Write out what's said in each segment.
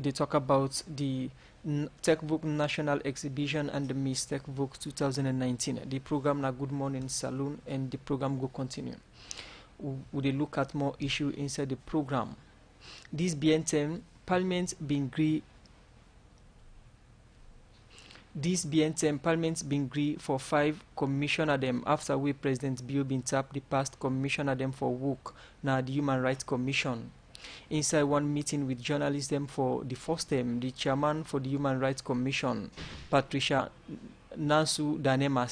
they talk about the TechVogue National Exhibition and the Miss TechVogue 2019. The program na Good Morning Salone, and the program go continue. Would they look at more issue inside the program? This BNTM Parliament been agree. This BNTM Parliament been agree for 5 commissioner them after we President Bill been tap the past commissioner them for work now the Human Rights Commission. Inside one meeting with journalists them for the first time, the chairman for the Human Rights Commission, Patricia Nansu Danema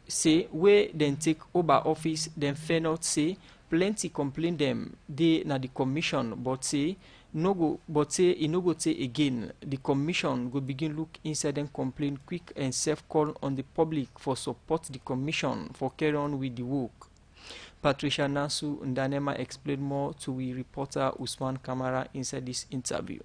say where then take over office, then fair not say plenty complain them they na the commission, but say no go say again the commission go begin look inside and complain quick and safe call on the public for support the commission for carry on with the work. Patricia Nansu Ndanema explained more to we reporter Usman Kamara inside this interview.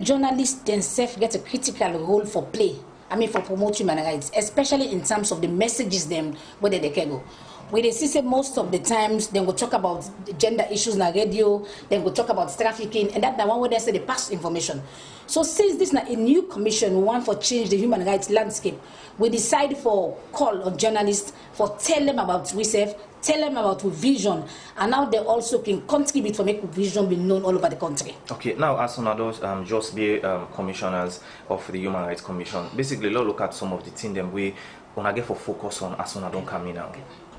Journalists themselves get a critical role for play. For promoting human rights, especially in terms of the messages them where they can go. We see most of the times they will talk about gender issues na radio, then will talk about trafficking, and that's the one where they say they pass information. So since this is a new commission, we want for change the human rights landscape, we decide for call on journalists for tell them about research, tell them about vision, and now they also can contribute for make vision be known all over the country. Okay, now as on those just be commissioners of the Human Rights Commission, basically look at some of the things that we want to get for focus on as soon as don't come in now.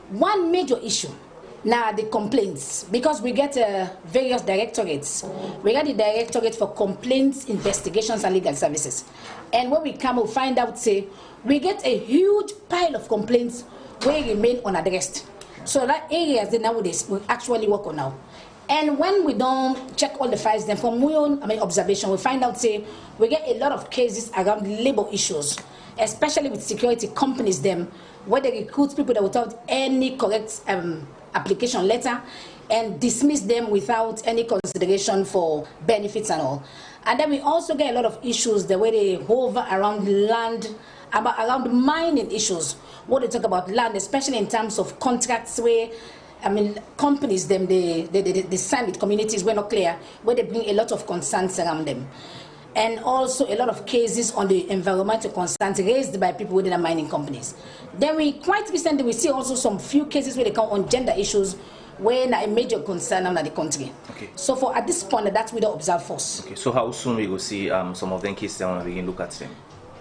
One major issue now the complaints, because we get various directorates. We got the Directorate for Complaints, Investigations and Legal Services, and when we come, we find out say we get a huge pile of complaints where remain unaddressed. So that areas they nowadays we actually work on now. And when we don't check all the files, then from my own observation, we find out say we get a lot of cases around labor issues, especially with security companies them, where they recruit people that without any correct application letter and dismiss them without any consideration for benefits and all. And then we also get a lot of issues the way they hover around land, around mining issues. What they talk about land, especially in terms of contracts where companies them they sign with communities were not clear, where they bring a lot of concerns around them. And also a lot of cases on the environmental concerns raised by people within the mining companies. Then we quite recently we see also some few cases where they come on gender issues where a major concern in the country. Okay. So for at this point that's we don't observe first. Okay. So how soon we will see some of them cases and begin look at them?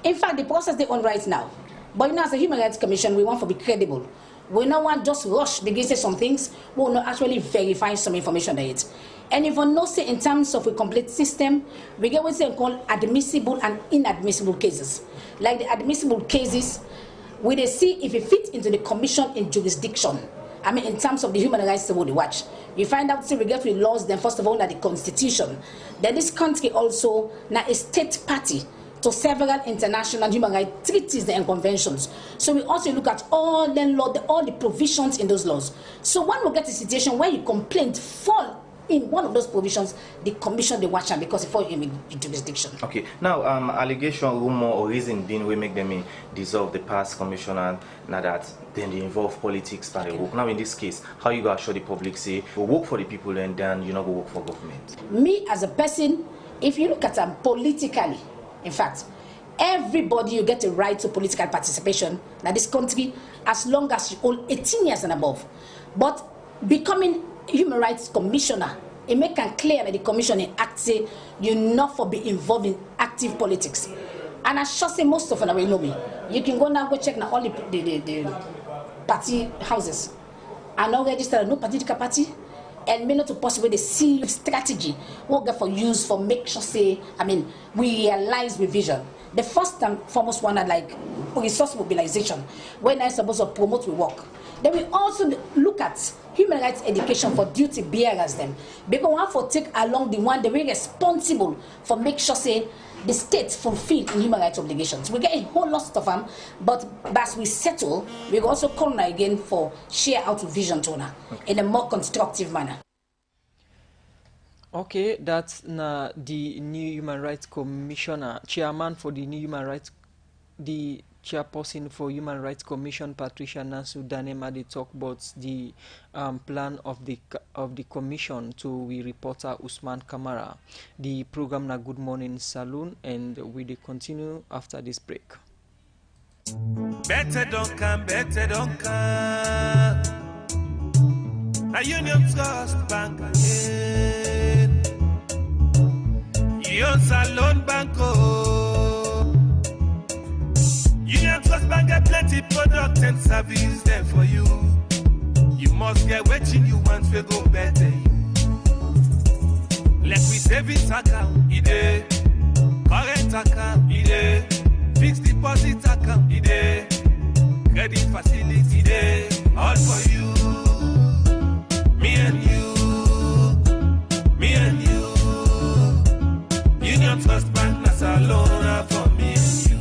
In fact, the process they on right now. Okay. But as a Human Rights Commission, we want to be credible. We don't want just rush begin say some things. We will not actually verify some information that it. And if we not say in terms of a complete system, we get what they call admissible and inadmissible cases. Like the admissible cases, we they see if it fits into the commission in jurisdiction. In terms of the human rights they would watch. You find out say we get with laws, then first of all, that the constitution. Then this country also now a state party to several international human rights treaties and conventions. So we also look at all the provisions in those laws. So when we get a situation where your complaint fall in one of those provisions, the commission they watch them because it falls in jurisdiction. Okay. Now allegation, rumor or reason being we make them dissolve the past commissioner now that then they involve politics and they work. Now in this case, how you gonna show the public say we work for the people and then you not go work for government? Me as a person, if you look at them politically, in fact, everybody you get a right to political participation in this country as long as you hold 18 years and above. But becoming Human Rights Commissioner, it make it clear that the commission in act say you not for be involved in active politics. And I should say most of them will know me. You can go now go check now all the party houses. I not registered no political party. And may not to possibly the see strategy what get for use for make sure say we realize with vision. The first and foremost one are like resource mobilization when I supposed to promote we work. Then we also look at human rights education for duty bearers them because we have to take along the one that we responsible for make sure say the state fulfill in human rights obligations. We get a whole lot of them, but as we settle, we also call again for share out vision toner in a more constructive manner. Okay, that's the new Human Rights Commissioner, chairman for the new Human Rights, the chairperson for Human Rights Commission, Patricia Nansu Danema, they talk about the plan of the commission to we reporter Usman Kamara. The program na Good Morning Salone, and we will continue after this break. Better don't come, better don't come. Now Union Trust Bank again. Union Salone Banco. Union Trust Bank get plenty product and service there for you. You must get what you want to go better. Let me savings account, ide. Current account, ide. Fixed deposit account, ide. Credit facility, ide. All for you. Me and you. Me and you. Union Trust Bank, na Salone for me and you.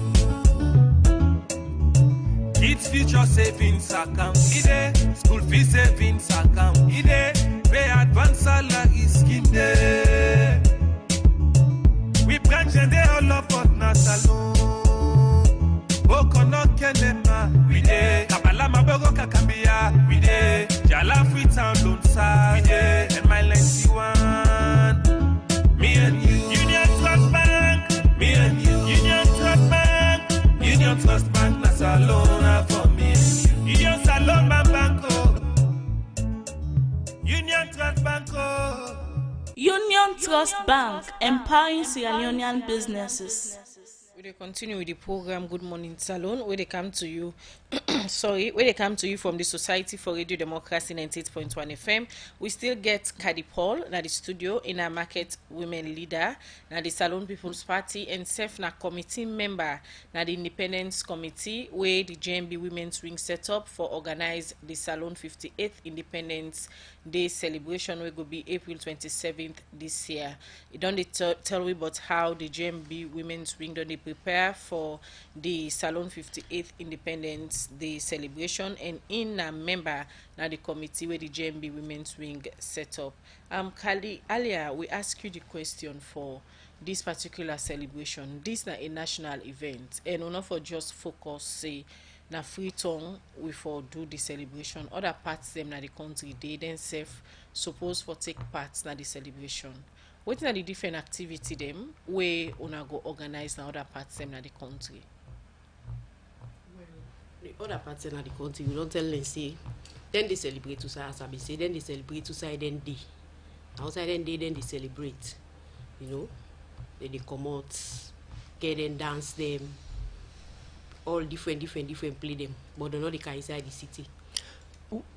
Kids future savings account, ide. School fee savings account, ide. Pay advance salary scheme, ide. We branch and they all up on na Salone. Bokono kenema, we dey. Kabala mabogo kakambia, we dey. Jala free town loan sa, we dey. And my 91, me and you. Union Trust Bank, me and you. Union Trust Bank, Union Trust Bank, na Salone for me and you. Union Salone Banco, Union Trust Banco. Union Trust Bank, empowering Sierra Leonean businesses. We continue with the program Good Morning Salone, where they come to you where they come to you from the Society for Radio Democracy 98.1 FM. We still get Kadi Paul na the studio in our market women leader na the Salone People's Party, and Sef na committee member na the Independence Committee where the JMB Women's Wing set up for organize the Salone 58th Independence Day celebration, which will be April 27th this year. It don't tell we about how the JMB Women's Wing don't they prepare for the Salone 58th Independence Day celebration, and in a member now the committee where the JMB Women's Wing set up. Kali, earlier we asked you the question for this particular celebration. This is a national event, and not for just focus say na Freetown we for do the celebration. Other parts them na the country they then self suppose for take part na the celebration. What are the different activity them where una go organize na other parts them na the country? The other parts in the country, we don't tell them say, then they celebrate to say, as I say, then they celebrate to say, then they. Outside then they celebrate, you know. Then they come out, get them, dance them, all different play them, but they're not the kind inside the city.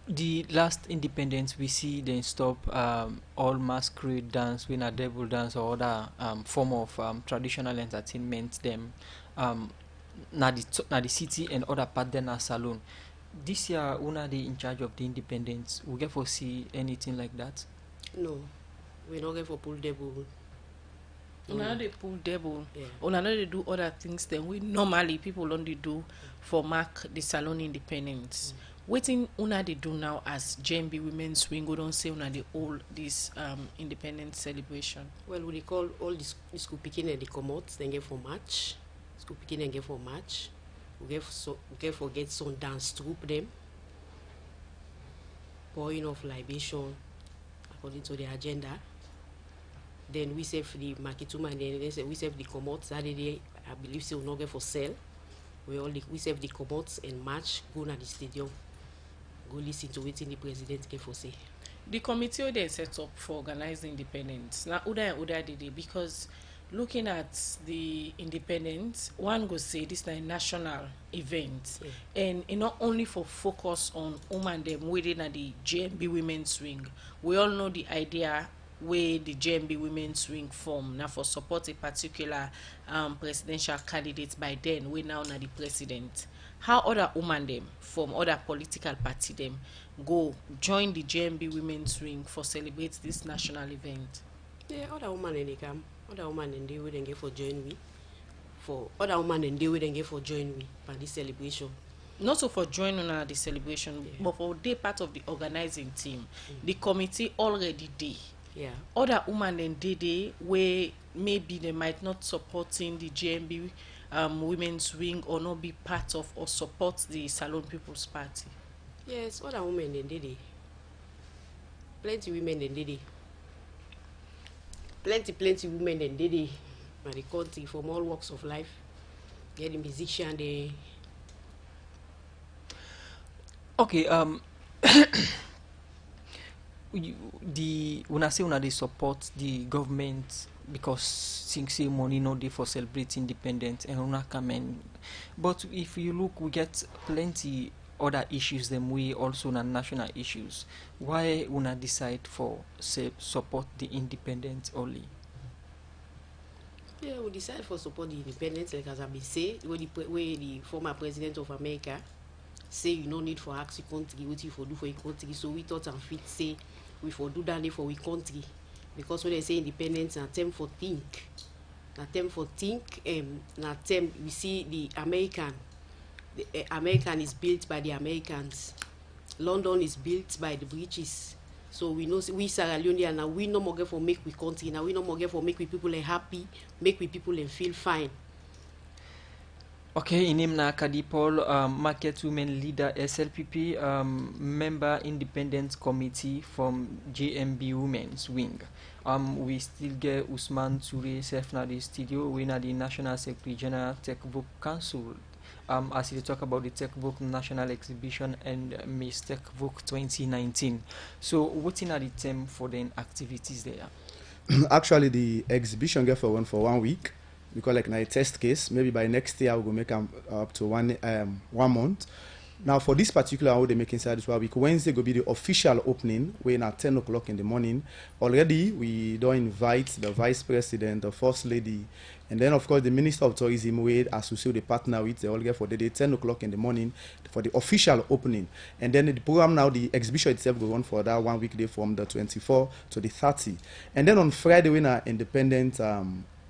The last independence we see them stop all masquerade dance, when a devil dance or other form of traditional entertainment them na the city and other part then a salon. This year una they in charge of the independence. We get for see anything like that? No, we not get for pull devil. Una they pull devil. Yeah. Una they do other things then we normally people only do for mark the Salone independence. Waiting una they do now as JMB Women's Wing, we don't say una they all this independence celebration. Well, we call all the school picking and they come out, then get for match. School picking and get for match. We get for get some dance troupe them. Pouring of libation according to the agenda. Then we save the marketuma and then we save the commot. Saturday, I believe so we'll not get for sale. We save the commot and match, go to the stadium. Go listen to what the president get for say. The committee they set up for organizing independence. Now Uda and Uda did it because looking at the independence, one go say this is a national event, and it not only for focus on women them within the JMB Women's Wing. We all know the idea where the JMB Women's Wing form now for support a particular presidential candidate by then we now na the president. How other women them from other political party them go join the JMB Women's Wing for celebrate this national event? Yeah, other women and they come. Other women and they will then get for join me. For other women and they will then get for join me for this celebration. Not so for joining on the celebration, but for they part of the organizing team. The committee already did. Yeah. Other women and they where maybe they might not supporting the JMB women's wing or not be part of or support the Salone People's Party? Yes, other women in Dede. Plenty women in Dede. Plenty women in Dede. And the country from all walks of life. Get the musician, they. Okay, when I say they support the government because things say money no dey for celebrate independence and una come in. But if you look, we get plenty other issues them we also na national issues. Why una decide for support the independence only? Yeah, we decide for support the independence, like as I been say, where the former president of America say you no need for ask your country what you for do for your country. So we thought and fit say we for do that for we country. Because when they say independence, na term for think. Na term for think, na term we see the American. The American is built by the Americans. London is built by the British. So we know we Sierra Leonean now we no more get for make we country. Now we no more get for make we people happy, make we people feel fine. Okay, in him na Kadipol, Market Women Leader SLPP, member Independent Committee from JMB Women's Wing. We still get Usman Toure, Sef na the studio, we na the National Secretary General Tech Book Council. As we talk about the Tech Book National Exhibition and Miss Tech Book 2019. So what's in the theme for the activities there? Actually, the exhibition get for 1 week. Because like a test case, maybe by next year we'll make up to 1 month. Now for this particular how they make inside this 1 week, Wednesday will be the official opening, when at 10 o'clock in the morning. Already we don't invite the vice president, the first lady, and then of course the minister of tourism, we associate the partner with, they all get for the day 10 o'clock in the morning for the official opening. And then the program now, the exhibition itself will run for that 1 week day from the 24 to the 30. And then on Friday, when our Independent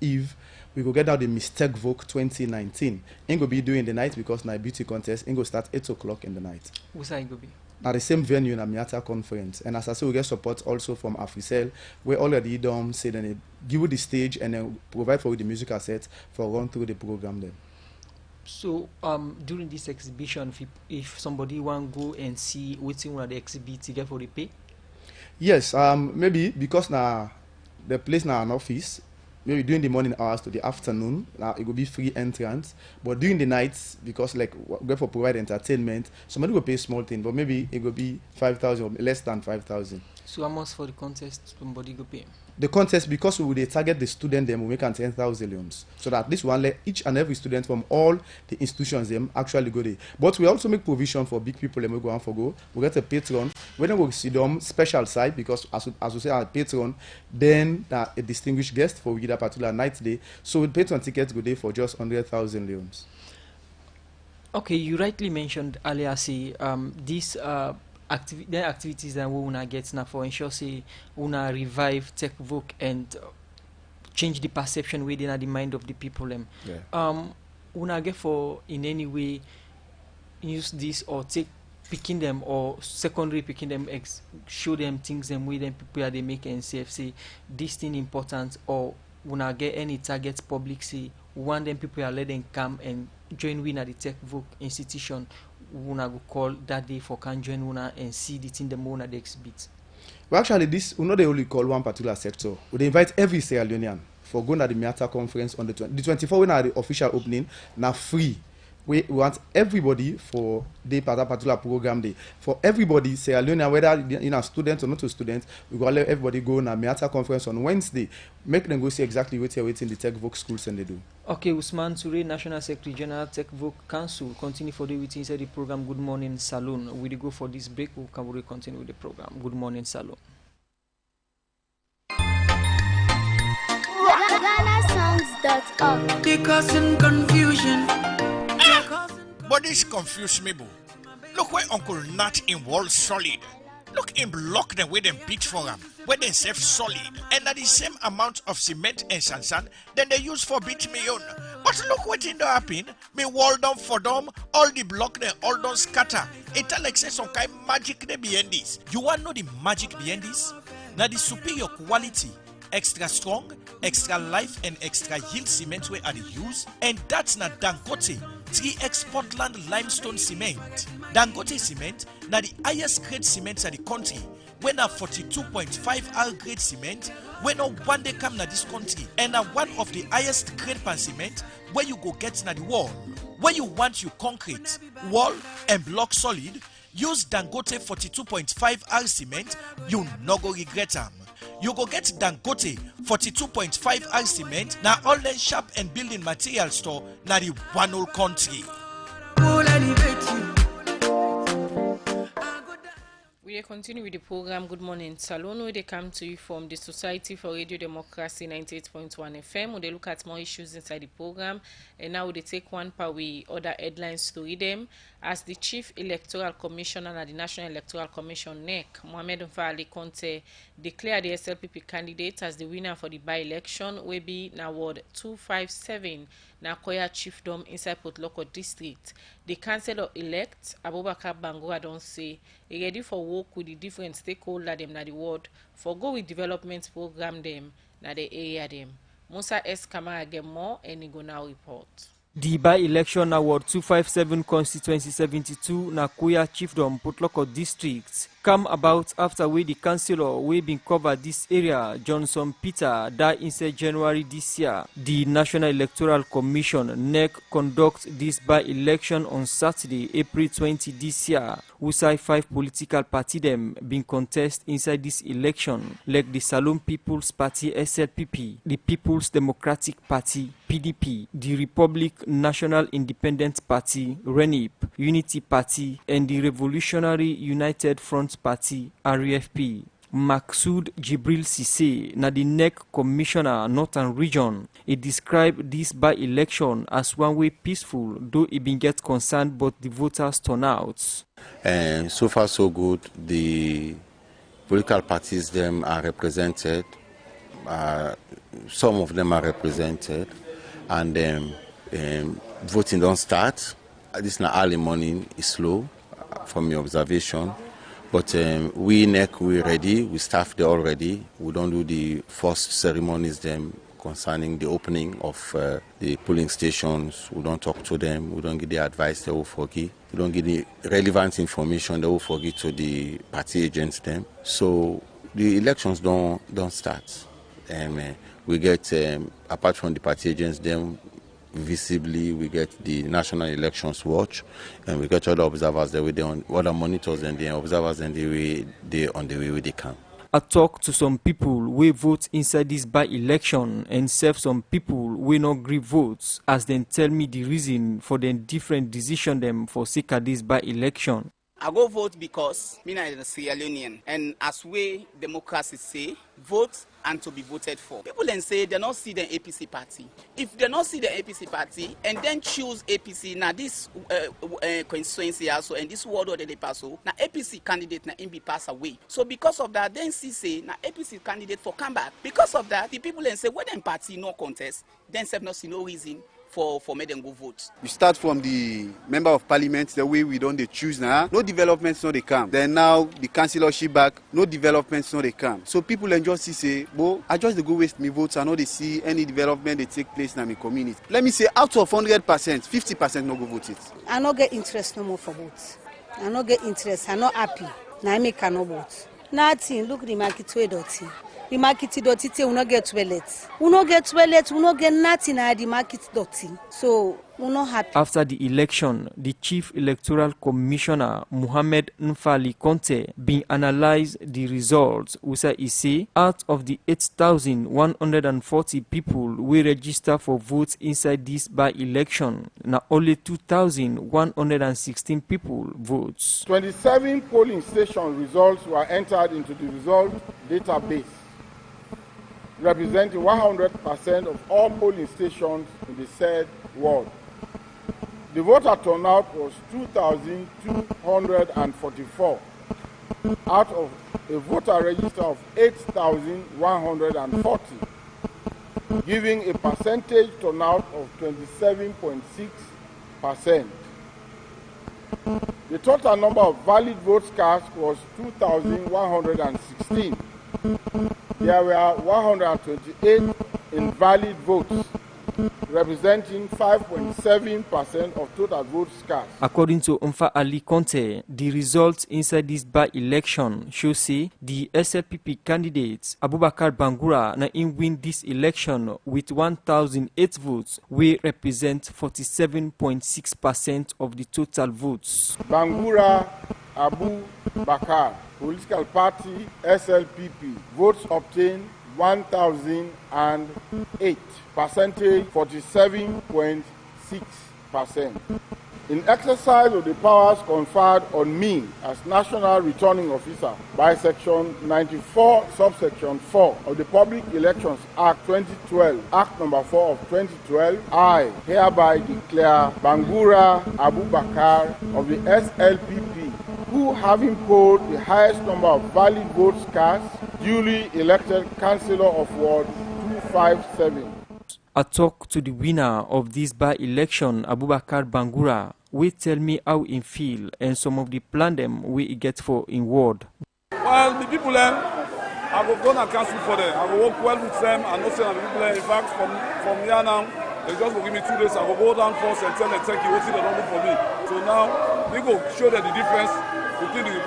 Eve, we go get out the Miss Tech Vogue 2019. It go be doing the night because na beauty contest. It go start 8 o'clock in the night. Who's that go be? At the same venue in a Miata conference. And as I say, we get support also from Africell, where already done say then they give you the stage and then provide for you the musical set for run through the program then. So during this exhibition, if somebody want go and see what's in the exhibit, you get for the pay? Yes, maybe because now the place now an office. Maybe during the morning hours to the afternoon, it will be free entrance. But during the nights, because like we for provide entertainment, somebody will pay small thing, but maybe it will be 5,000 or less than 5,000. So how much for the contest somebody go pay? The contest, because we will target the student, them will make 10,000 leons. So that this one let each and every student from all the institutions them actually go there. But we also make provision for big people and we go on for go. We get a patron. When we see them special side, because as we say our patron, then a distinguished guest for that particular night day. So with patron tickets go there for just 100,000 leons. Okay, you rightly mentioned earlier say this the activities that we wanna get now for ensure say wanna revive Tech Vogue and change the perception within the mind of the people them. Yeah. Wanna get for in any way use this or take picking them or secondary picking them show them things them with them people that they make and say this thing important, or wanna get any target public say want them people are let them come and join with at the Tech Vogue institution. Una go call that day for can join una and see the thing the more the exhibit. Well, actually, this we not they only call one particular sector. We invite every Sierra Leonean for going to the Miata conference on the 24 when the official opening now free. We want everybody for the particular program day. For everybody, Sierra Leonean, whether students or not a student, we go let everybody go on a Miata conference on Wednesday. Make them go see exactly what they're waiting the Tech Vogue schools and they do. Okay, Usman Toure, National Secretary General Tech Vogue Council, continue for the waiting inside the program Good Morning Salone. We go for this break, we'll come continue with the program Good Morning Salone. GhanaSongs.org. They causing confusion. But this confuse me, boo. Look where Uncle Nat in Wall Solid. Look in block them where them beat for them, where they save solid, and at the same amount of cement and sand then they use for beat me on. But look what in the happen, me wall down for them, all the block they all don't scatter. It like say some kind magic they behind this. You want know the magic behind this? Now the superior quality extra strong, extra life and extra yield cement wey I dey use, and that's na Dangote 3X Portland limestone cement. Dangote cement na the highest grade cement in the country, wey na 42.5 R grade cement wey no one day come na this country, and na one of the highest grade pan cement where you go get na the world. Where you want you concrete, wall and block solid, use Dangote 42.5 R cement, you no go regret am. You go get Dangote 42.5 R cement na online shop and building material store na the one whole country. We continue with the program Good Morning Salone, where they come to you from the Society for Radio Democracy 98.1 FM. They look at more issues inside the program, and now they take one per we other headlines to read them. As the Chief Electoral Commissioner at the National Electoral Commission (NEC), Mohamed Nfali Conte, declared the SLPP candidate as the winner for the by-election, will be na Ward 257 na Koya Chiefdom inside Port Loko District. The Councillor-elect Abubakar Bangura don't say he ready for work with the different stakeholders them na the ward for go with development program them na the area them. Musa S. Kamara get more and he go now report. The by-election award 257 constituency 72 na Koya Chiefdom Port Loko District come about after we the councillor we been cover this area Johnson Peter died inside January this year. The National Electoral Commission (NEC) conduct this by-election on Saturday, April 20 this year. Usai 5 political party them been contest inside this election, like the Salone People's Party (SLPP), the People's Democratic Party (PDP), the Republic National Independent Party (RENIP), Unity Party, and the Revolutionary United Front Party (REFP). Maksud Jibril Sise, na the NEC Commissioner Northern Region, he described this by-election as one way peaceful, though it been get concerned about the voters' turnouts. And so far so good. The political parties them are represented. Some of them are represented, and voting don't start. This now early morning is slow from your observation. But we NEC, we ready, we staff there already. We don't do the first ceremonies them concerning the opening of the polling stations. We don't talk to them, we don't give the advice they will forgive. We don't give the relevant information they will forgive to the party agents them. So the elections don't start. And we get, apart from the party agents them, visibly we get the National Elections Watch, and we get other observers that we on other monitors and the observers and they on the way with the camp. I talk to some people we vote inside this by-election and serve some people we not agree votes, as then tell me the reason for the different decision them for sake of this by-election. I go vote because me na Sierra Leonean, and as we democracy say, vote and to be voted for. People then say they not see the APC party. If they not see the APC party and then choose APC now this constituency also and this ward order they pass so now APC candidate now be pass away. So because of that, then see say now APC candidate for come back. Because of that, the people then say when them party no contest, then say not see no reason for me them go vote. We start from the member of parliament, the way we don't they choose now. No developments, no they come. Then now the councillorship back, no developments, no they come. So people enjoy say, well, I just go waste me votes. I know they see any development they take place in my community. Let me say out of 100%, 50% no go vote it. I no get interest no more for votes. I no get interest. I not happy. Now I make no vote. Nothing. Look the market way dirty. The market dirty, we no get toilet. We no get toilet, we no get nothing at the market dirty. So we no happy. After the election, the Chief Electoral Commissioner Mohamed Nfali Conte been analyze the results. He say out of the 8,140 people we register for votes inside this by-election, now only 2,116 people votes. 27 polling station results were entered into the result database, representing 100% of all polling stations in the said ward. The voter turnout was 2,244 out of a voter register of 8,140, giving a percentage turnout of 27.6%. The total number of valid votes cast was 2,116. there were 128 invalid votes, representing 5.7% of total votes cast. According to Umfa Ali Conte, the results inside this by-election show say the SLPP candidate Abubakar Bangura na in win this election with 1,008 votes, we represent 47.6% of the total votes. Bangura Abu Bakar, political party SLPP, votes obtained 1,008, percentage 47.6%. In exercise of the powers conferred on me as National Returning Officer by Section 94, subsection 4 of the Public Elections Act 2012, Act number 4 of 2012, I hereby declare Bangura Abu Bakar of the SLPP, who having polled the highest number of valid votes cast, duly elected Councillor of Ward 257. I talk to the winner of this by-election, Abubakar Bangura, will tell me how he feel and some of the plan them we get for in ward. Well, the people I will go and cancel for them. I will work well with them and not say the people in fact from here now, they just will give me 2 days. I will go down first and tell them thank you, what they don't do for me. So now they go show them the difference between the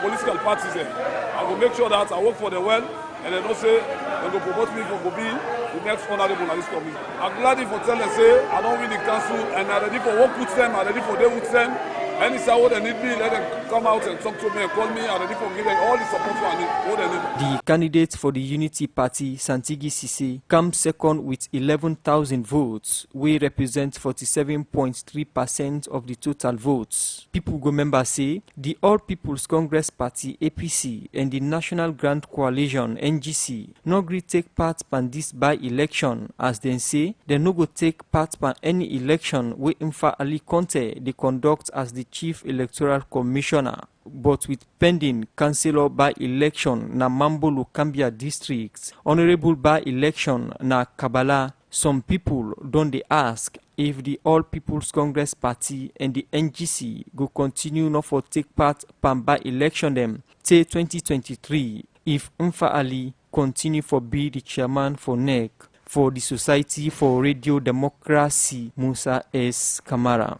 political parties there. I will make sure that I work for them well and they don't say they go promote me for be the next honorable in this committee. I'm glad for telling them say I don't win the council and I'm ready for work with them, I'm ready for day with them. Any say what they need me, let them come out and talk to me and call me. I'm ready for giving them all the support I need, what they need. The candidate for the Unity Party, Santigi Sise, comes second with 11,000 votes. We represent 47.3% of the total votes. People go members say the All People's Congress Party APC and the National Grand Coalition NGC no agree take part in this by-election, as they say they no go take part in any election where Umfa Ali Conte they conduct as the Chief Electoral Commissioner. But with pending councillor by-election na Mambo Lukambia districts, honorable by-election na Kabala, some people don't they ask if the All People's Congress Party and the NGC go continue not for take part in by-election them till 2023 if Umfa Ali continue for be the chairman for NEC for the Society for Radio Democracy Musa S. Kamara.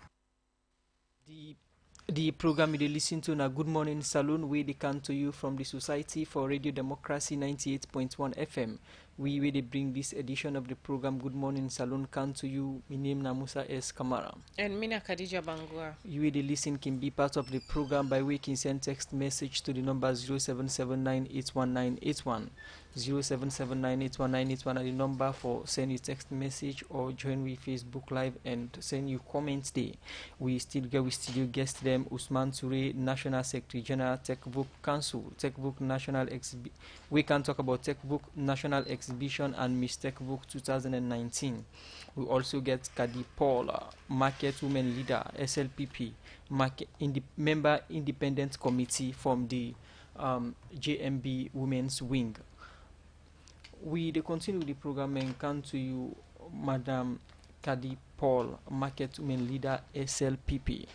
The program you listen to na Good Morning Salone, where they come to you from the Society for Radio Democracy 98.1 FM. We where they bring this edition of the program Good Morning Salone come to you. My name na Musa S. Kamara. And Mina Khadija Bangura. You where they listen can be part of the program by way you send text message to the number 0779819881. 0779819881 are the number for send you text message or join with Facebook Live and send you comments there. We still guest them Usman Ture, National Secretary General Tech Book Council, Tech Book National Exhibition. We can talk about Tech Book National Exhibition and Miss Tech Book 2019. We also get Kadi Paul, Market Women Leader, SLPP, member independent committee from the JMB Women's Wing. We continue the program and come to you, Madam Kadi Paul, Market Women Leader, SLPP.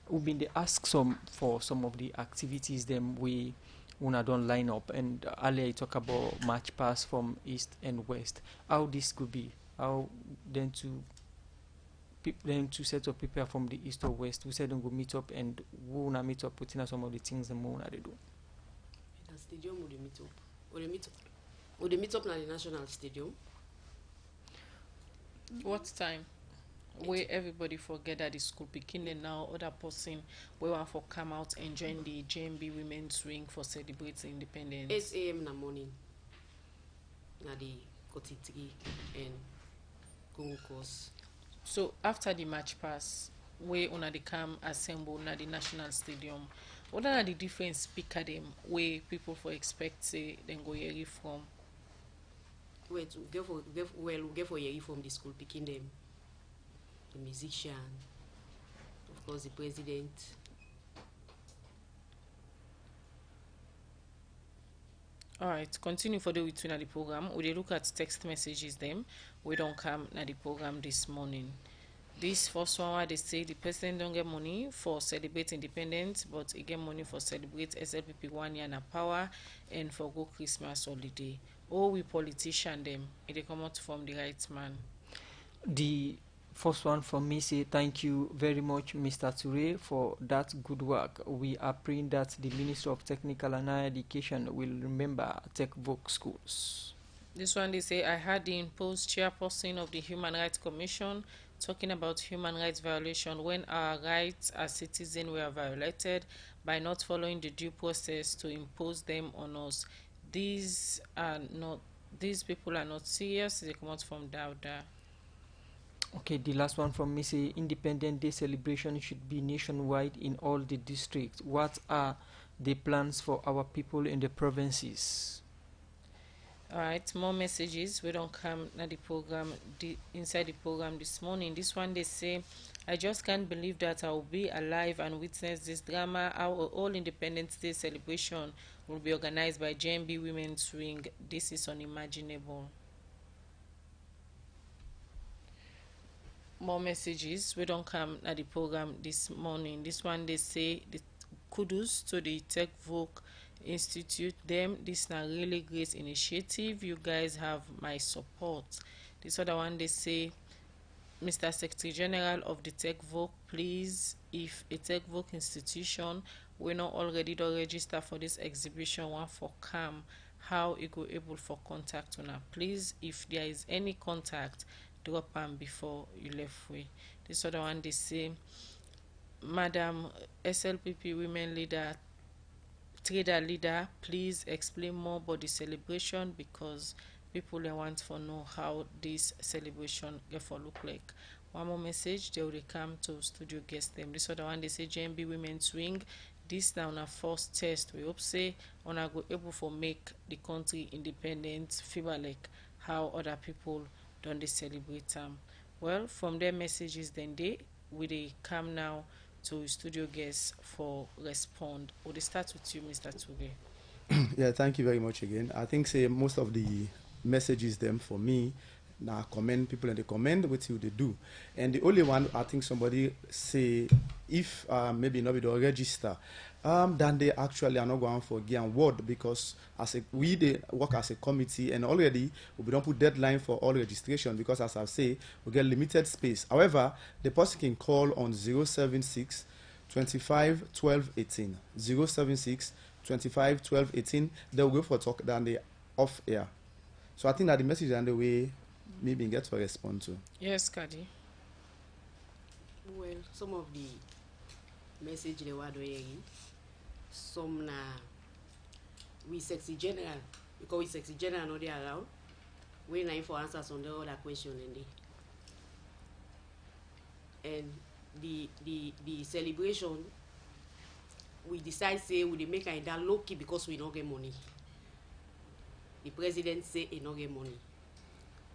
We've been asked for some of the activities them we una don't line up, and earlier I talk about march pass from east and west. How this could be? How then to set up prepare from the east or west? We said don't go meet up, and we wanna meet up putting some of the things them we wanna do. The stadium would meet up. Would they meet up at the National Stadium? What time? Where everybody forget that the school beginning now, other person we want for come out and join the JMB Women's Wing for celebrating independence. 8 a.m. in the morning. Na the Kotitri and Gungos. So after the match pass, where una they come assemble na the National Stadium, what are the different speaker them where people for expect say then go hear from? We get for hear from the school picking them. The musician, of course the president. All right, continue for the between the program. We look at text messages them. We don't come at the program this morning. This first one where they say the president don't get money for celebrate independence, but he get money for celebrate SLPP 1 year na power and for go Christmas holiday. Oh, we politician them, they come out from the right man. The first one from me say thank you very much, Mr. Ture, for that good work. We are praying that the Minister of Technical and Higher Education will remember Tech Vogue schools. This one they say I heard the imposed chairperson of the Human Rights Commission talking about human rights violation when our rights as citizens were violated by not following the due process to impose them on us. These people are not serious. They come out from Dauda. Okay, the last one from me say Independence Day celebration should be nationwide in all the districts. What are the plans for our people in the provinces? All right, more messages. We don't come at the program, inside the program this morning. This one they say, I just can't believe that I will be alive and witness this drama. Our all Independence Day celebration will be organized by JMB Women's Wing. This is unimaginable. More messages. We don't come at the program this morning. This one they say, the kudos to the Tech Vogue Institute. This is a really great initiative. You guys have my support. This other one they say, Mr. Secretary General of the Tech Vogue, please, if a Tech Vogue institution we not already do register for this exhibition one for CAM, how it go able for contact on her. Please, if there is any contact, drop them before you left way. This other one they say, Madam SLPP women leader, trader leader, please explain more about the celebration because people want to know how this celebration get for look like. One more message, they will come to studio guest them. This other one they say JMB Women's Wing. This now on a first test. We hope say on a go able for make the country independent, feel like how other people don't they celebrate them. Well, from their messages then they come now to studio guests for respond. Would they start with you, Mr. Tuge? Yeah, thank you very much again. I think say most of the messages them for me now comment people and they comment what you they do, and the only one I think somebody say if maybe nobody will register, then they actually are not going for Gian word because as we they work as a committee and already we don't put deadline for all registration because as I say we get limited space. However, the person can call on 076 25 12 18 076 25 12 18. They'll go for talk than they off air. So I think that the message and the way maybe get to respond to. Yes, Kadi. Well, some of the message they were doing, some na we sexy general because we sexy general not they around. We nine for answers on the other question and the celebration we decide say we make it that low key because we don't get money. The president say he not get money.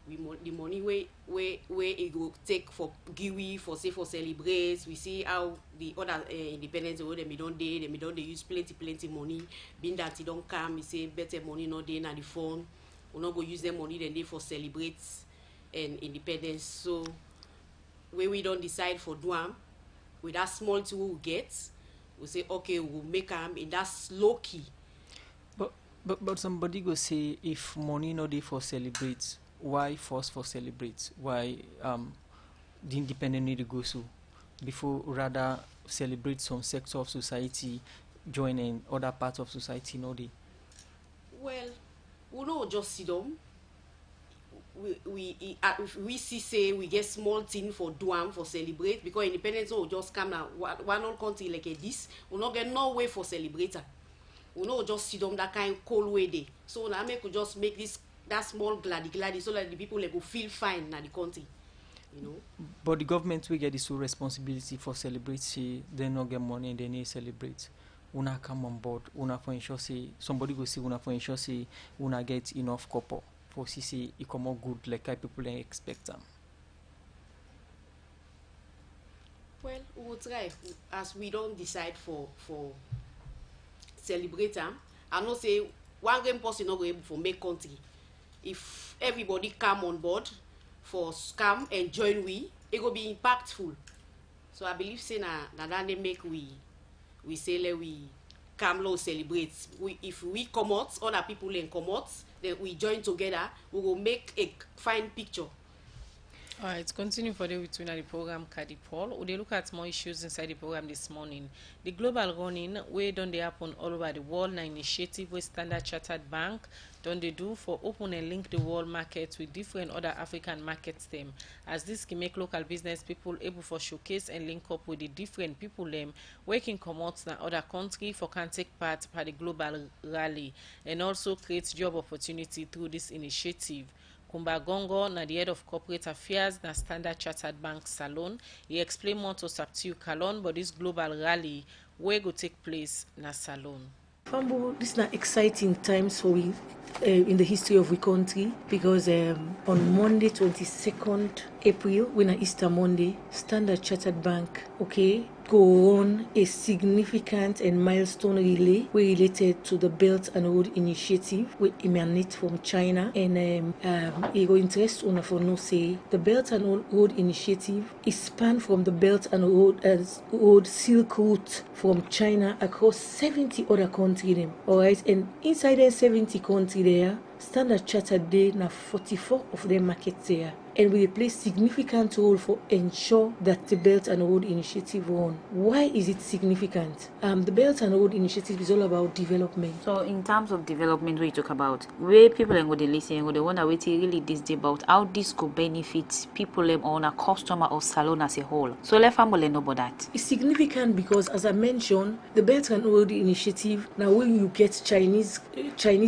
The money where it will take for Giwi for say for celebrate. We see how the other independence where they don't they use plenty money. Being that it don't come, we say better money not there na the phone. We not go use them money then they for celebrate and independence. So where we don't decide for Duam, with that small tool we get, we say okay we'll make them in that slow key. But somebody go say if money not there for celebrate, why force for celebrate? Why the independent need to go so before rather celebrate some sector of society, join in other parts of society no day? Well, we don't just sit down. We see say we get small thing for Duam for celebrate because independence will just come now one whole country like this. We not get no way for celebrator. We not just sit down that kind of cold way day. So now we could just make this that small gladi so that the people like will feel fine in the country, you know. But the government will get the sole responsibility for celebrate. Say they not get money and they need celebrate. Una come on board. Una for ensure say somebody go see. Una for ensure say una get enough copper for see it come out good like how people expect them. Well, we will try as we don't decide for celebrate them. I know say one game person not go able for make country. If everybody come on board for scam and join we it will be impactful. So I believe say that they make we say let we come low celebrate. If we come out, other people then come out, then we join together, we will make a fine picture. All right, continue for the between the program, Kadi Paul. We look at more issues inside the program this morning. The global running, where don't they happen all over the world, an initiative with Standard Chartered Bank, don't they do for open and link the world markets with different other African markets them. As this can make local business people able for showcase and link up with the different people them working come out in other country for can take part by the global rally and also create job opportunity through this initiative. Kumba Gongo, na the head of corporate affairs na Standard Chartered Bank Salone. He explained more to Saptiu Kalon, but this global rally where go take place na Salone. Fambo, this is an exciting times for we in the history of the country because on Monday 22nd April, when a Easter Monday, Standard Chartered Bank, go on a significant and milestone relay related to the Belt and Road Initiative, which emanates from China. And it will interest owner for no say the Belt and Road Initiative is spanned from the Belt and Road Silk Route from China across 70 other countries. Alright, and inside the 70 countries there, Standard Chartered Day na 44 of them markets there. And we play significant role for ensure that the Belt and Road Initiative run. Why is it significant? The Belt and Road Initiative is all about development. So in terms of development, we talk about where people are going to listen, they wonder what really this day about how this could benefit people on a customer or salon as a whole. So let family know about that. It's significant because, as I mentioned, the Belt and Road Initiative, now when you get Chinese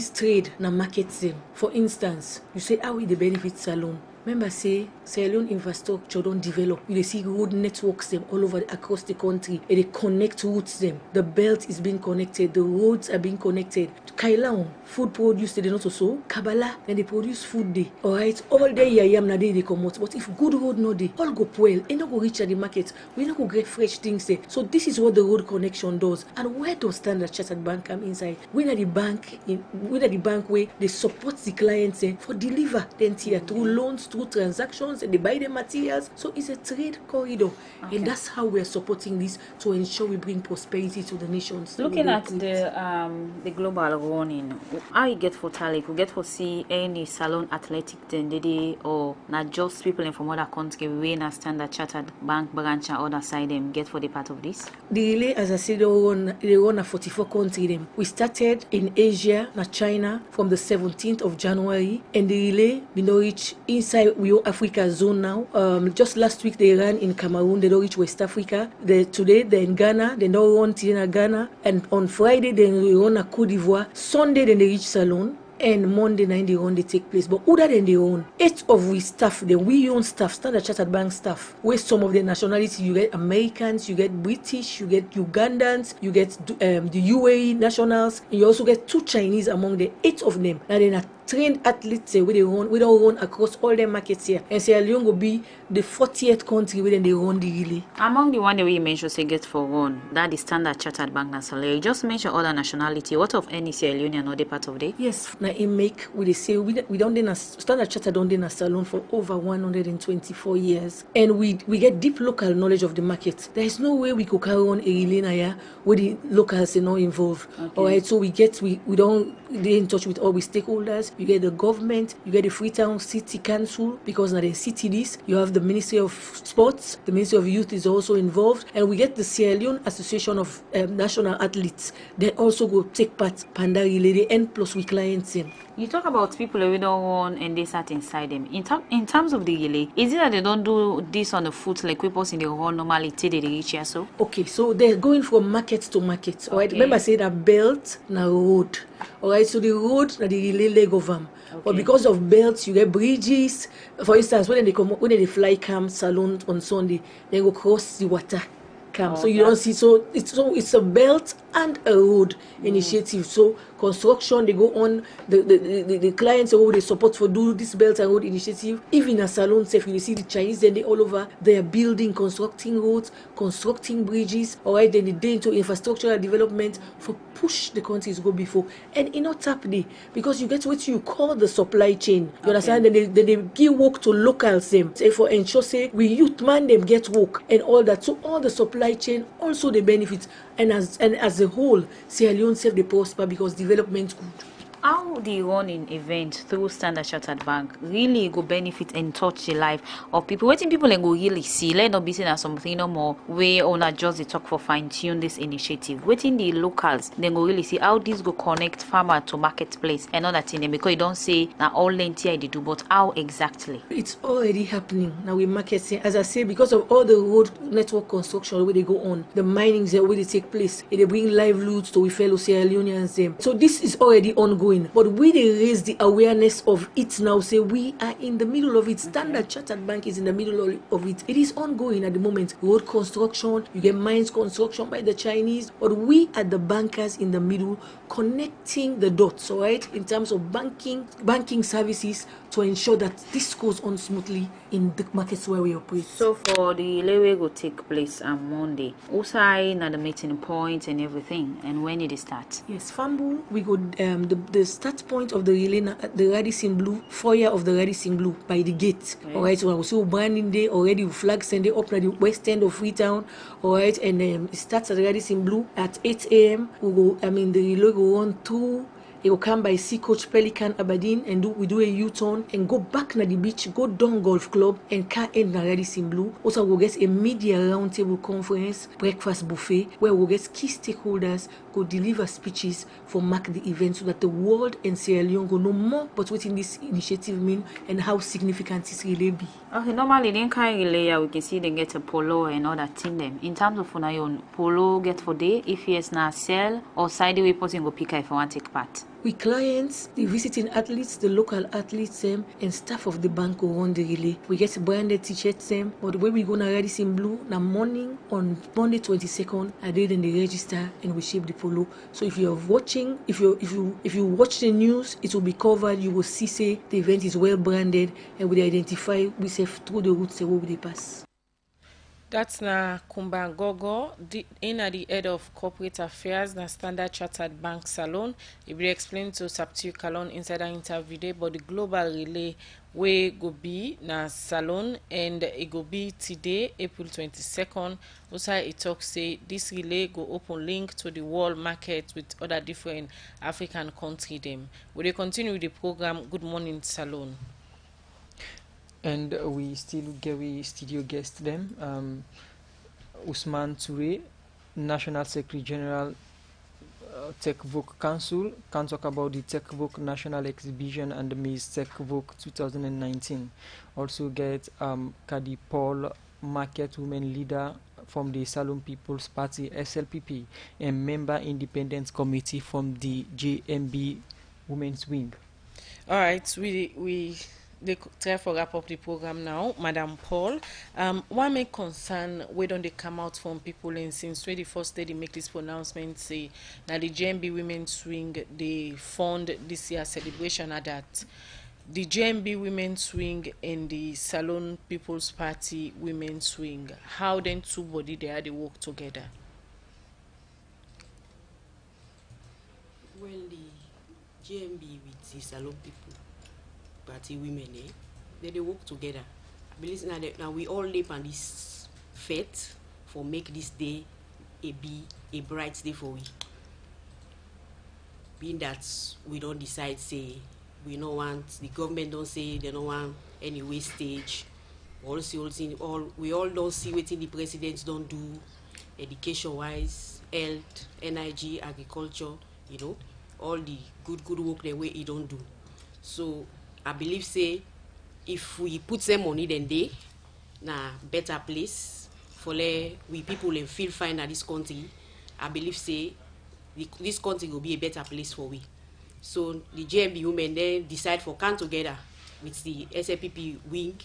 trade na markets them. For instance, you say how will the benefit salon? Remember, say, salon infrastructure don't develop. You see road networks them all over across the country. And they connect routes them. The belt is being connected. The roads are being connected. Kailaon, food produce they not also. Kabbalah, then they produce food day. Alright, all day yam na day they come out. But if good road no day, all go well. And not go reach at the market. We not go get fresh things there. So this is what the road connection does. And where does Standard Chartered Bank come inside? We are the bank where they support the clients for deliver then through loans, through transactions, and they buy the materials. So it's a trade corridor, and that's how we are supporting this to ensure we bring prosperity to the nations. Looking at the global running, how you get for talent, you get for see any salon athletic then or not just people from other countries we na Standard Chartered Bank branch and other side them get for the part of this. The relay, as I said, they run a 44 countries. Them we started in Asia, na China, from the 17th of January, and the relay we know reach inside we are Africa zone now. Just last week they ran in Cameroon, they don't reach West Africa. Today they're in Ghana, they don't run in Ghana, and on Friday they run a Côte d'Ivoire. Sunday then they reach Salone. And Monday night they run they take place. But other than their own, 8 of we staff, then we own staff, Standard Chartered Bank staff, where some of the nationalities you get Americans, you get British, you get Ugandans, you get the UAE nationals, and you also get 2 Chinese among the 8 of them. And then a trained athletes we don't run across all the markets here. And Sierra Leone will be the 40th country where they run the relay. Among the one that we mentioned say get for one, that is Standard Chartered Bank na Salone. You just mention other nationality. What of any Sierra Leone and other part of it? Yes, now it make we say we don't do Standard Chartered don't do Salone for over 124 years, and we get deep local knowledge of the market. There is no way we could carry on a relay here where the locals are not involved. Alright, so we don't they in touch with all the stakeholders. You get the government, you get the Freetown City Council, because now the city this, you have the Ministry of Sports, the Ministry of Youth is also involved, and we get the Sierra Leone Association of National Athletes. They also go take part Panda Relay and plus we clients in. You talk about people who don't want and they sat inside them. In terms of the relay, is it that they don't do this on the foot like people in the whole normality they reach here so? Okay, so they're going from market to market. Alright, remember I said that belt na road. Alright, so the road na the relay leg of them. But because of belts, you get bridges. For instance, when they fly camp Salone on Sunday, they go cross the water camp. So you don't see. So it's a belt and a road initiative. So construction, they go on, the clients who they support for do this Belt and Road initiative. Even a salon safe, you see the Chinese, then they all over, they are building, constructing roads, constructing bridges, all right, then they into infrastructural development for push the countries go before. And in not tap day, because you get what you call the supply chain. You understand? Then they give work to locals them. Say for ensure say we youth man them get work and all that. So all the supply chain also the benefits. And as a whole, Sierra Leone self they prosper because development good. How the running event through Standard Chartered Bank really go benefit and touch the life of people? What people and go really see? Let not be seen as something no more way or not just the talk for fine tune this initiative. Waiting the locals, then go really see how this go connect farmer to marketplace and all that thing. Because you don't say now all lengthy they do, but how exactly? It's already happening now. We marketing, as I say, because of all the road network construction where they go on, the minings that where they take place, they bring livelihoods to we fellow Sierra Leoneans them. So this is already ongoing. But we they raise the awareness of it now. Say we are in the middle of it. Standard Chartered Bank is in the middle of it. It is ongoing at the moment. Road construction, you get mines construction by the Chinese, but we are the bankers in the middle, connecting the dots, all right, in terms of banking services to ensure that this goes on smoothly in the markets where we operate. So for the relay will take place on Monday. Also, now the meeting point and everything, and when did it start? Yes, Fambu, we go the start point of the relay at the Radisson Blue, foyer of the Radisson Blue by the gate. Okay. All right, so we see branding day already, flags and they up at the west end of Freetown. All right, and it starts at the Radisson Blue at 8 a.m. We go, the relay go on through. They will come by Sea Coach Pelican Aberdeen and we do a U-turn and go back na the beach, go down Golf Club and car end na Radisson Blue. Also we'll get a media roundtable conference, breakfast buffet, where we'll get key stakeholders go deliver speeches for mark the event so that the world and Sierra Leone go know more about what in this initiative mean and how significant it really be. Okay, normally then kind of relay we can see they get a polo and all that thing them. In terms of when I own polo get for day, if yes na sell or side way person go pick if I want take part. With clients, the visiting athletes, the local athletes, and staff of the bank who run the relay. We get branded t-shirts, but the way we go to Radisson Blue, na morning on Monday 22nd, I did in the register and we shape the polo. So if you're watching, if you watch the news, it will be covered. You will see say the event is well branded and we identify we say through the routes where we pass. That's na Kumbangogo, in at the head of corporate affairs, na Standard Chartered Bank Salone. It will explain to Saptiu Kalon inside an interview day, but the global relay way go be na Salone and it go be today, April 22nd. Also, it talks say this relay go open link to the world market with other different African country them. We continue with the program Good Morning Salone. And we still get we studio guest them, Usman Toure, National Secretary General, Tech Vogue Council, can talk about the Tech Vogue National Exhibition and the Miss Tech Vogue 2019. Also get Kadi Paul, Market Women Leader from the Salone People's Party SLPP, and Member Independent Committee from the JMB Women's Wing. All right, they try to wrap up the program now. Madam Paul, what may concern where don't they come out from people, and since the first day they make this pronouncement say now the JMB Women's Wing they fund this year celebration at that the JMB Women's Wing and the Salone People's Party Women's Wing, how then two body they work together? Well, the JMB with the Salone People Party women, they work together. I believe now we all live on this fate for make this day a bright day for we. Being that we don't decide say we don't want the government don't say they don't want any wastage. We all don't see what the presidents don't do, education wise, health, NIG, agriculture, all the good work the way he don't do. So I believe say if we put some money then they na better place for we people and feel fine at this country, I believe say this country will be a better place for we. So the JMB women then decide for come together with the SLPP wing,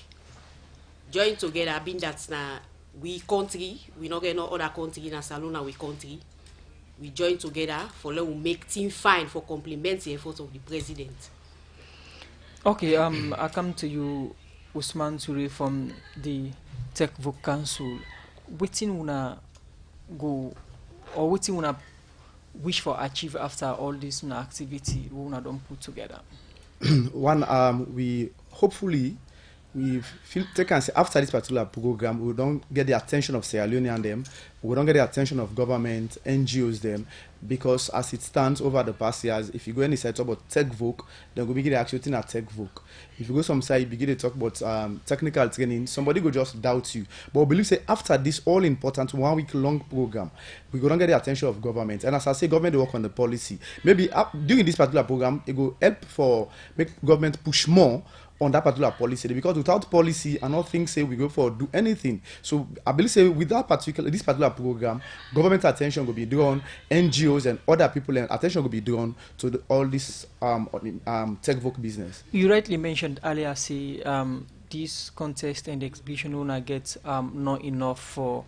join together, being that na we country, we not get no other country in a Salone we country. we join together for let we make team fine for complement the efforts of the president. Okay, I come to you, Usman Suri from the Tech Voc Council. Waiting una go or waiting una wish for achieve after all this una activity we una don't put together. One, we hopefully we feel take and say after this particular program, we don't get the attention of Sierra Leone and them, we don't get the attention of government, NGOs them, because as it stands over the past years, if you go any site about Tech Voc, then we begin actually at Tech Voc. If you go some side, you begin to talk about technical training, somebody go just doubt you. But we believe say after this all important 1 week long program, we go don't get the attention of government. And as I say, government work on the policy. Maybe during this particular program, it will help for make government push more on that particular policy, because without policy and all things say we go for do anything. So I believe say with that this particular program, government attention will be drawn, NGOs and other people and attention will be drawn to all this Tech Voc business. You rightly mentioned earlier say this contest and exhibition owner gets not enough for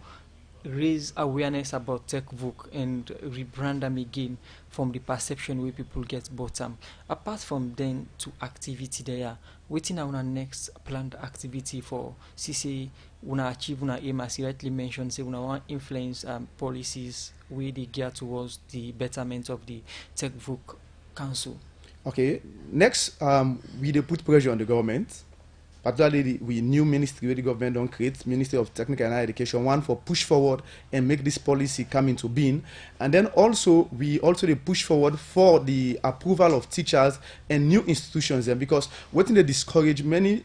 raise awareness about Tech Voc and rebrand them again from the perception where people get bottom. Apart from then to activity there, waiting on our next planned activity for CC una achieve una aim as you rightly mentioned, say una want influence policies where they gear towards the betterment of the Tech Voc Council. Okay, next we dey put pressure on the government. Particularly, we new ministry where the government don't create, Ministry of Technical and Higher Education, one for push forward and make this policy come into being. And then also, we also they push forward for the approval of teachers and new institutions. And because what they discourage many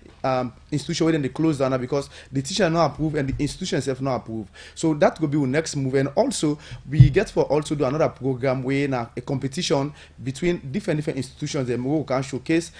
institutions when they close down because the teacher not approve and the institution itself not approve. So that will be the next move. And also, we get for also do another program where now a competition between different institutions and we can showcase.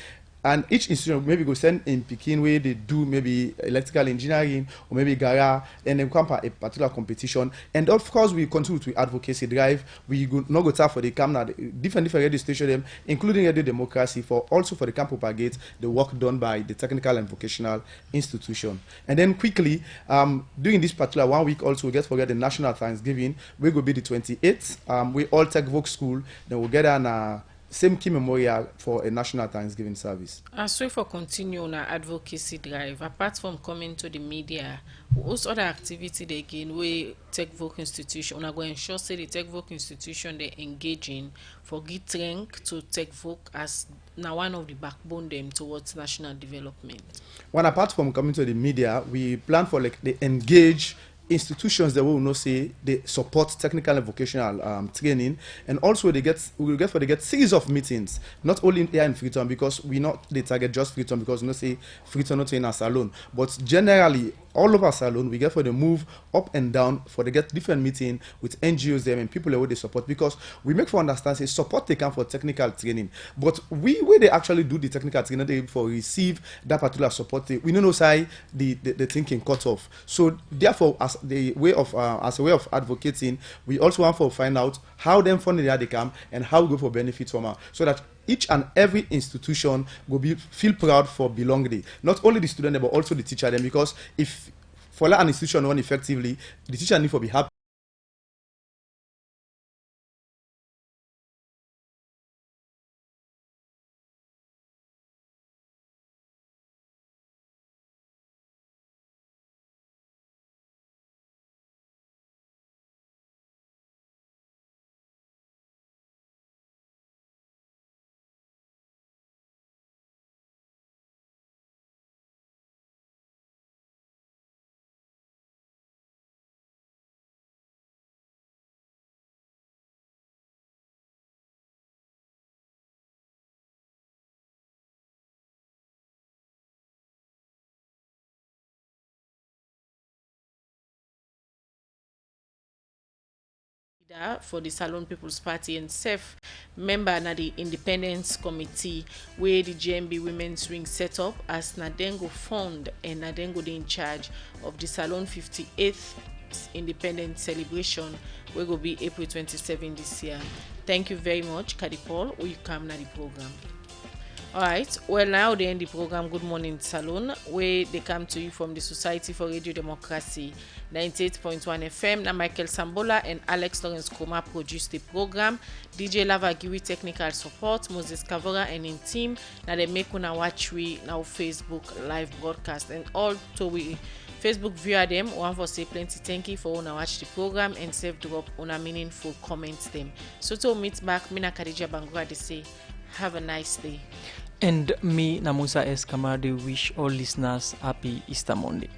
And each institution maybe go send in Peking where they do maybe electrical engineering or maybe Gara, and then come a particular competition. And of course, we continue to advocacy drive. We go not go tap for the camp now, different radio stations, including Radio Democracy, for also for the camp propagate the work done by the technical and vocational institution. And then quickly, during this particular 1 week also we get forget the National Thanksgiving. We go be the 28th. We all Tech Voc school. Then we'll get an same key memorial for a national Thanksgiving service. As we for continue on our advocacy drive, apart from coming to the media, what's other activity they again we Tech Voc institution are going to ensure say the Tech Voc institution they engage in for get rank to Tech Voc as now one of the backbone them towards national development. One apart from coming to the media, we plan for like they engage institutions that will not say they support technical and vocational training, and also they get series of meetings, not only here in Freetown, because we not they target just Freetown because we not say Freetown not in a salon, but generally all over salon we get for the move up and down for they get different meeting with NGOs them and people where they support, because we make for understand say support they can for technical training, but we where they actually do the technical training they for receive that particular support we don't know say the thinking cut off. So therefore as a way of advocating, we also want to find out how them funding they come and how we go for benefits from her, so that each and every institution will feel proud for belonging. Not only the student but also the teacher them, because if for an institution run effectively, the teacher need to be happy. For the Salone People's Party and self member na the Independence Committee where the GMB Women's Wing set up as Nadengo Fund, and Nadengo in charge of the Salone 58th Independence Celebration where will be April 27 this year. Thank you very much, Kadipol. Will you come na the program? All right. Well, now they end the program Good Morning Salone, where they come to you from the Society for Radio Democracy 98.1 FM. Now Michael Sambola and Alex Lawrence Koma produced the program. DJ Lava give technical support. Moses Kavora and in team. Now they make una watch we now Facebook live broadcast and all to we Facebook viewer them. One for say plenty thank you for una watch the program and save drop una meaningful comments them. So to meet back, Mina Khadija Bangura they say have a nice day. And me, Namusa S. Kamade, wish all listeners happy Easter Monday.